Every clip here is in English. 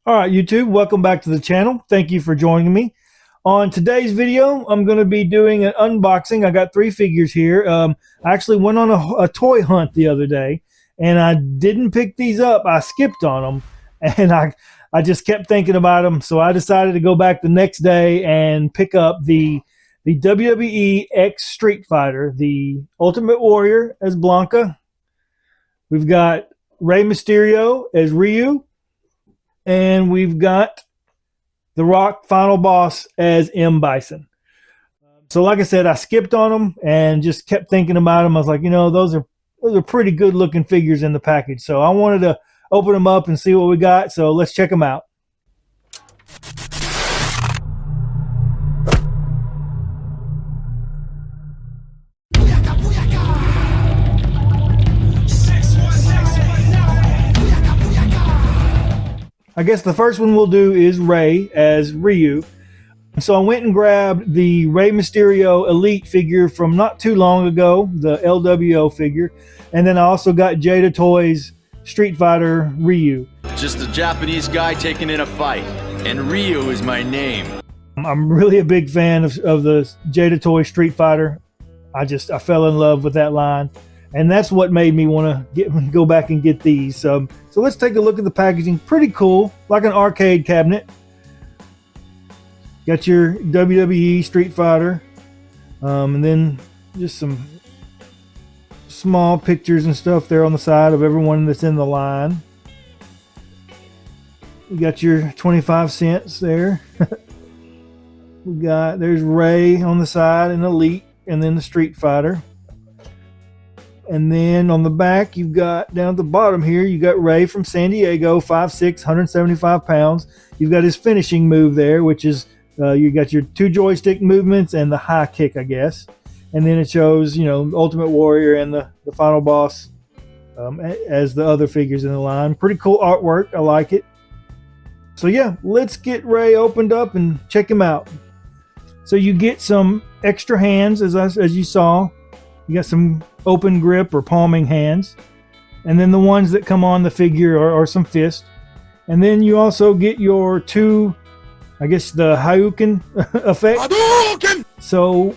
All right, YouTube, welcome back to the channel. Thank you for joining me. On today's video, I'm going to be doing an unboxing. I got three figures here. I actually went on a toy hunt the other day, and I didn't pick these up. I skipped on them, and I just kept thinking about them, so I decided to go back the next day and pick up the WWE X Street Fighter, the Ultimate Warrior as Blanca. We've got Rey Mysterio as Ryu. And we've got The Rock Final Boss as M.Bison. So like I said, I skipped on them and just kept thinking about them. I was like, you know, those are pretty good looking figures in the package. So I wanted to open them up and see what we got. So let's check them out. I guess the first one we'll do is Rey as Ryu. So I went and grabbed the Rey Mysterio Elite figure from not too long ago, the LWO figure. And then I also got Jada Toys Street Fighter Ryu. Just a Japanese guy taking in a fight, and Ryu is my name. I'm really a big fan of the Jada Toys Street Fighter. I fell in love with that line. And that's what made me want to go back and get these. So let's take a look at the packaging. Pretty cool, like an arcade cabinet. Got your WWE Street Fighter. And then just some small pictures and stuff there on the side of everyone that's in the line. You got your 25 cents there. There's Rey on the side and Elite, and then the Street Fighter. And then on the back, you've got down at the bottom here, you got Rey from San Diego, 5'6", 175 pounds. You've got his finishing move there, which is you got your two joystick movements and the high kick, I guess. And then it shows, you know, Ultimate Warrior and the Final Boss as the other figures in the line. Pretty cool artwork. I like it. So yeah, let's get Rey opened up and check him out. So you get some extra hands, as you saw. You got some open grip or palming hands. And then the ones that come on the figure are some fists. And then you also get your two, I guess, the Hadouken effect. Hadouken! So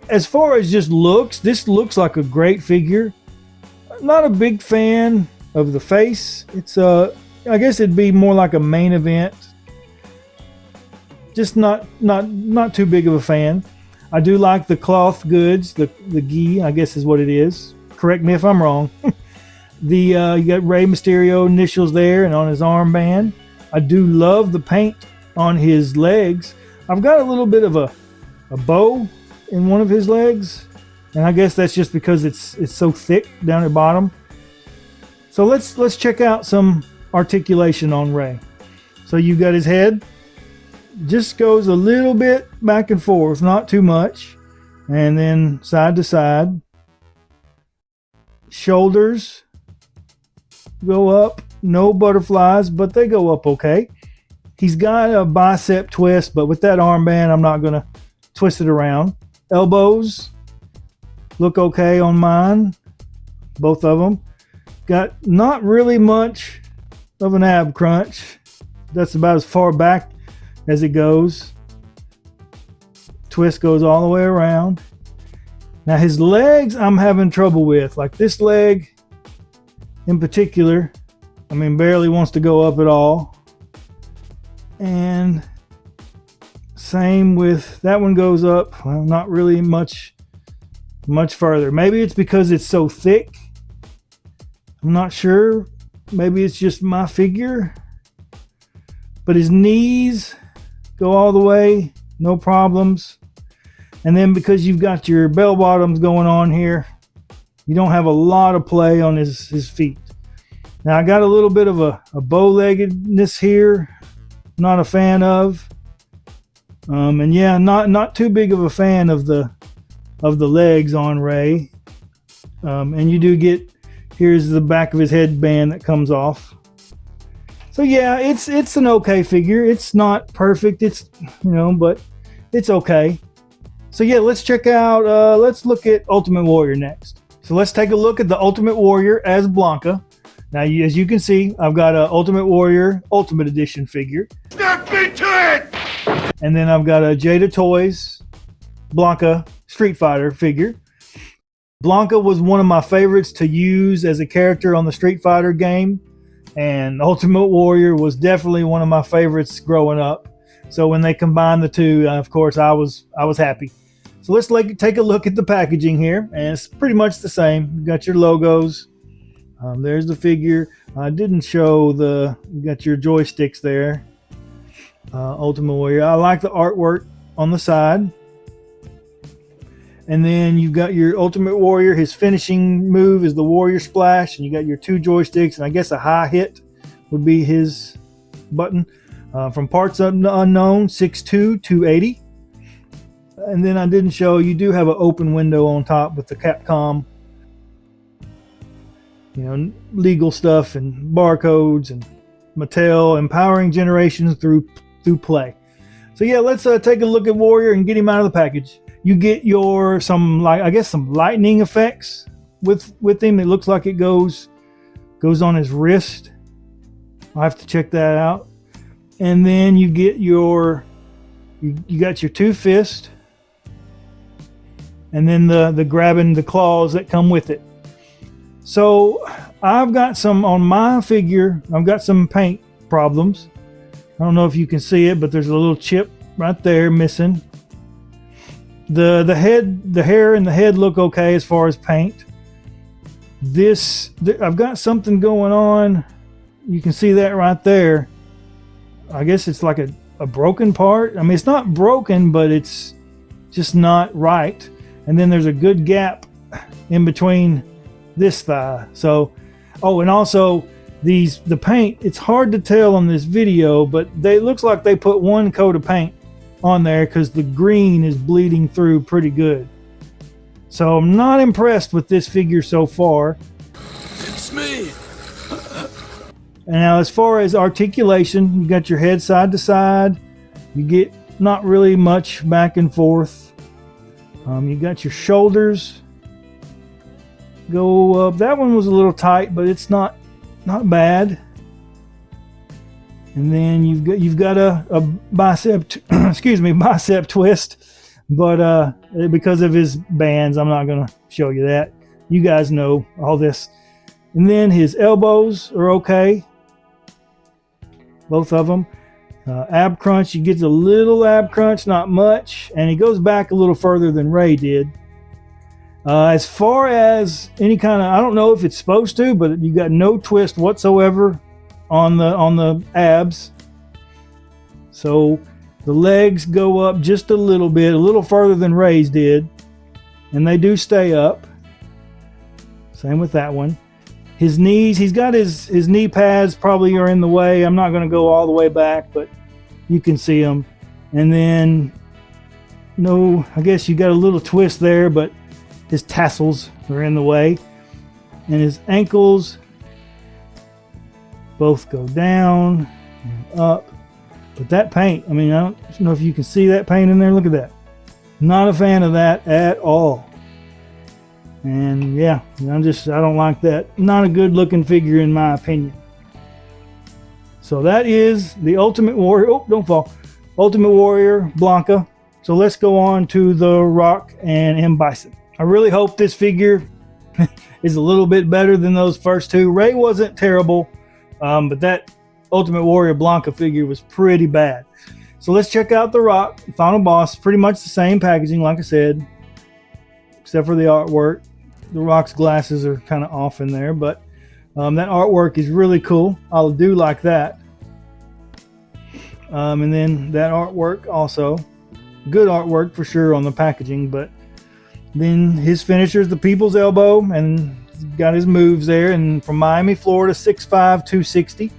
as far as just looks, this looks like a great figure. Not a big fan of the face. It's I guess it'd be more like a main event. Just not too big of a fan. I do like the cloth goods, the gi, I guess is what it is. Correct me if I'm wrong. You got Rey Mysterio initials there and on his armband. I do love the paint on his legs. I've got a little bit of a bow in one of his legs, and I guess that's just because it's so thick down at the bottom. So let's check out some articulation on Rey. So you got his head. Just goes a little bit back and forth, not too much, and then side to side. Shoulders go up, no butterflies, but they go up okay. He's got a bicep twist, but with that armband, I'm not going to twist it around. Elbows look okay on mine, both of them. Got not really much of an ab crunch. That's about as far back as it goes. Twist goes all the way around. Now his legs I'm having trouble with. Like this leg in particular, I mean, barely wants to go up at all. And same with that one, goes up, well, not really much further. Maybe it's because it's so thick. I'm not sure. Maybe it's just my figure. But his knees go all the way, no problems. And then because you've got your bell bottoms going on here, you don't have a lot of play on his feet. Now I got a little bit of a bow-leggedness here, not a fan of. And yeah, not too big of a fan of the legs on Rey. And you do get, here's the back of his headband that comes off. So yeah, it's an okay figure. It's not perfect. It's, you know, but it's okay. So yeah, let's check out, let's look at Ultimate Warrior next. So let's take a look at the Ultimate Warrior as Blanca. Now, as you can see, I've got a Ultimate Warrior Ultimate Edition figure. Step into it! And then I've got a Jada Toys Blanca Street Fighter figure. Blanca was one of my favorites to use as a character on the Street Fighter game. And Ultimate Warrior was definitely one of my favorites growing up. So when they combined the two, of course, I was happy. So let's take a look at the packaging here. And it's pretty much the same. You got your logos. There's the figure. I didn't show you got your joysticks there. Ultimate Warrior. I like the artwork on the side. And then you've got your Ultimate Warrior. His finishing move is the Warrior Splash. And you got your two joysticks. And I guess a high hit would be his button. From Parts Unknown, 6'2", 280. And then I didn't show, you do have an open window on top with the Capcom, legal stuff and barcodes and Mattel empowering generations through play. So yeah, let's take a look at Warrior and get him out of the package. You get some lightning effects with him. It looks like it goes on his wrist. I'll have to check that out. And then you get you got your two fists, and then the grabbing the claws that come with it. So I've got some on my figure. I've got some paint problems. I don't know if you can see it, but there's a little chip right there missing. The hair and the head look okay as far as paint. I've got something going on. You can see that right there. I guess it's like a broken part. I mean, it's not broken, but it's just not right. And then there's a good gap in between this thigh. So, and also the paint, it's hard to tell on this video, but it looks like they put one coat of paint on there because the green is bleeding through pretty good. So I'm not impressed with this figure so far. It's me. And now as far as articulation, you got your head side to side. You get not really much back and forth. You got your shoulders go up. That one was a little tight, but it's not bad. And then you've got a bicep bicep twist, but because of his bands, I'm not gonna show you that. You guys know all this. And then his elbows are okay, both of them. Ab crunch, you get a little ab crunch, not much, and he goes back a little further than Ray did. As far as any kind of, I don't know if it's supposed to, but you got no twist whatsoever on the abs. So the legs go up just a little bit, a little further than Ray's did, and they do stay up. Same with that one. His knees, he's got his knee pads probably are in the way. I'm not going to go all the way back, but you can see them. And then, I guess you got a little twist there, but his tassels are in the way. And his ankles both go down and up. But that paint, I mean, I don't know if you can see that paint in there. Look at that. Not a fan of that at all. And yeah, I don't like that. Not a good looking figure in my opinion. So that is the Ultimate Warrior. Oh, don't fall. Ultimate Warrior Blanca. So let's go on to the Rock and M.Bison. I really hope this figure is a little bit better than those first two. Ray wasn't terrible, but that Ultimate Warrior Blanca figure was pretty bad. So let's check out the Rock, Final Boss. Pretty much the same packaging, like I said, except for the artwork. The Rock's glasses are kind of off in there, but that artwork is really cool. I do like that. And then that artwork also. Good artwork for sure on the packaging, but then his finishers, the People's Elbow, and got his moves there. And from Miami, Florida, 6'5", 260.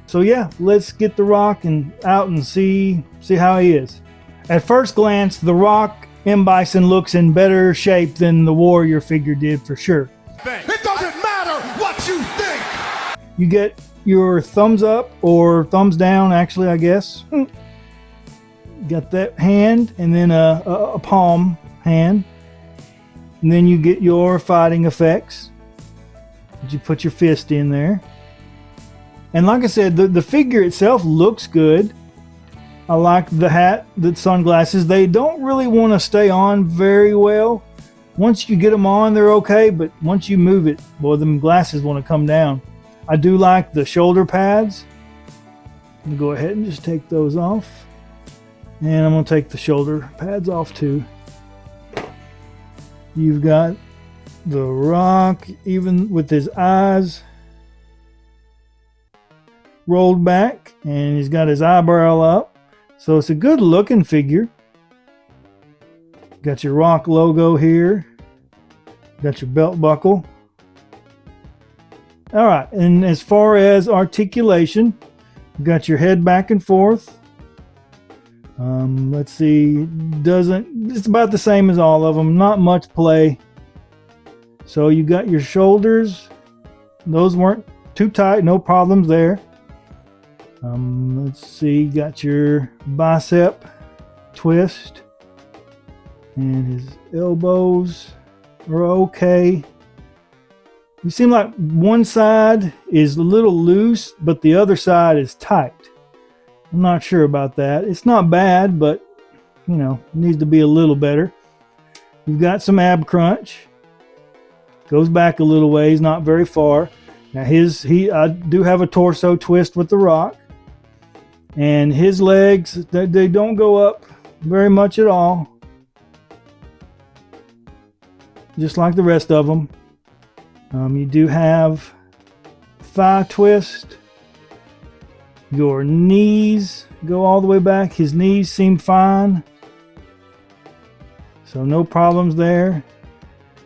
So yeah, let's get the Rock out and see how he is. At first glance, the Rock M.Bison looks in better shape than the Warrior figure did for sure. It doesn't matter what you think. You get your thumbs up or thumbs down, actually, I guess. Got that hand, and then a palm hand. And then you get your fighting effects. You put your fist in there. And like I said, the figure itself looks good. I like the hat, the sunglasses. They don't really want to stay on very well. Once you get them on, they're okay, but once you move it, boy, them glasses want to come down. I do like the shoulder pads. I'm going to go ahead and just take those off. And I'm going to take the shoulder pads off too. You've got the Rock, even with his eyes rolled back, and he's got his eyebrow up. So it's a good looking figure. Got your Rock logo here. Got your belt buckle. All right, and as far as articulation, you got your head back and forth. Let's see, it's about the same as all of them, not much play. So you got your shoulders, those weren't too tight, no problems there. Let's see, you got your bicep twist, and his elbows are okay. You seem like one side is a little loose, but the other side is tight. I'm not sure about that. It's not bad, but you know, needs to be a little better. You've got some ab crunch. Goes back a little ways, not very far. Now I do have a torso twist with the Rock. And his legs, they don't go up very much at all. Just like the rest of them. You do have thigh twist. Your knees go all the way back. His knees seem fine. So no problems there.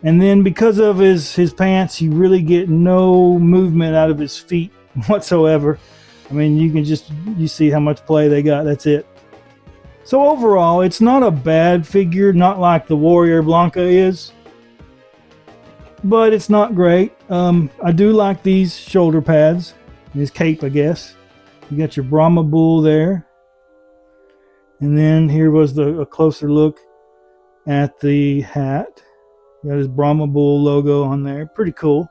And then because of his pants, you really get no movement out of his feet whatsoever. I mean, you see how much play they got. That's it. So overall, it's not a bad figure, not like the Warrior Blanca is, but it's not great. I do like these shoulder pads, his cape, I guess. You got your Brahma bull there, and then here was a closer look at the hat. Got his Brahma bull logo on there. Pretty cool.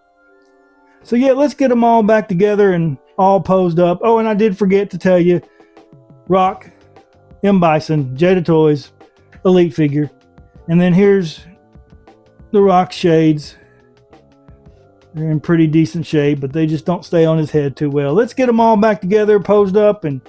So yeah, let's get them all back together and all posed up. Oh, and I did forget to tell you, Rock, M.Bison, Jada Toys, Elite figure. And then here's the Rock shades. They're in pretty decent shape, but they just don't stay on his head too well. Let's get them all back together, posed up, and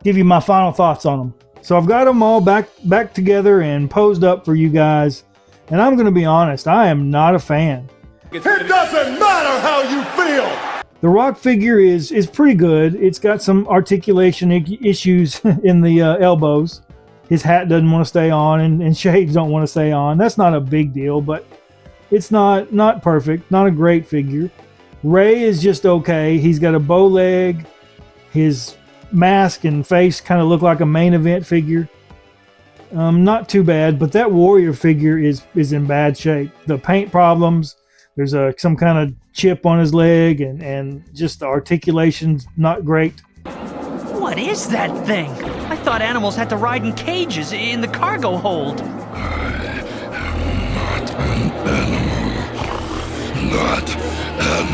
give you my final thoughts on them. So I've got them all back together and posed up for you guys. And I'm going to be honest, I am not a fan. It doesn't matter how you feel. The Rock figure is pretty good. It's got some articulation issues in the elbows. His hat doesn't want to stay on, and shades don't want to stay on. That's not a big deal, but it's not perfect. Not a great figure. Ray is just okay. He's got a bow leg. His mask and face kind of look like a main event figure. Not too bad, but that Warrior figure is in bad shape. The paint problems. There's some kind of chip on his leg, and just the articulation's not great. What is that thing? I thought animals had to ride in cages in the cargo hold. Not an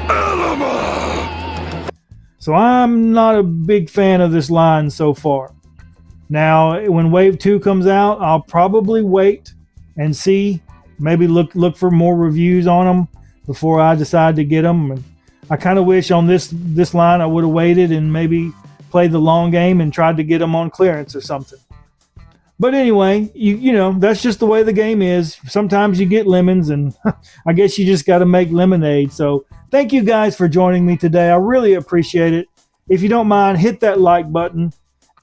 animal. So I'm not a big fan of this line so far. Now, when Wave 2 comes out, I'll probably wait and see. Maybe look for more reviews on them before I decide to get them. And I kind of wish on this line I would have waited and maybe played the long game and tried to get them on clearance or something. But anyway, you know, that's just the way the game is. Sometimes you get lemons, and I guess you just got to make lemonade. So thank you guys for joining me today. I really appreciate it. If you don't mind, hit that like button,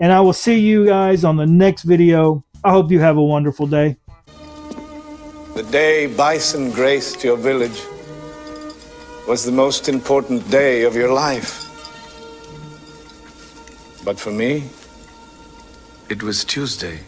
and I will see you guys on the next video. I hope you have a wonderful day. The day Bison graced your village was the most important day of your life. But for me, it was Tuesday.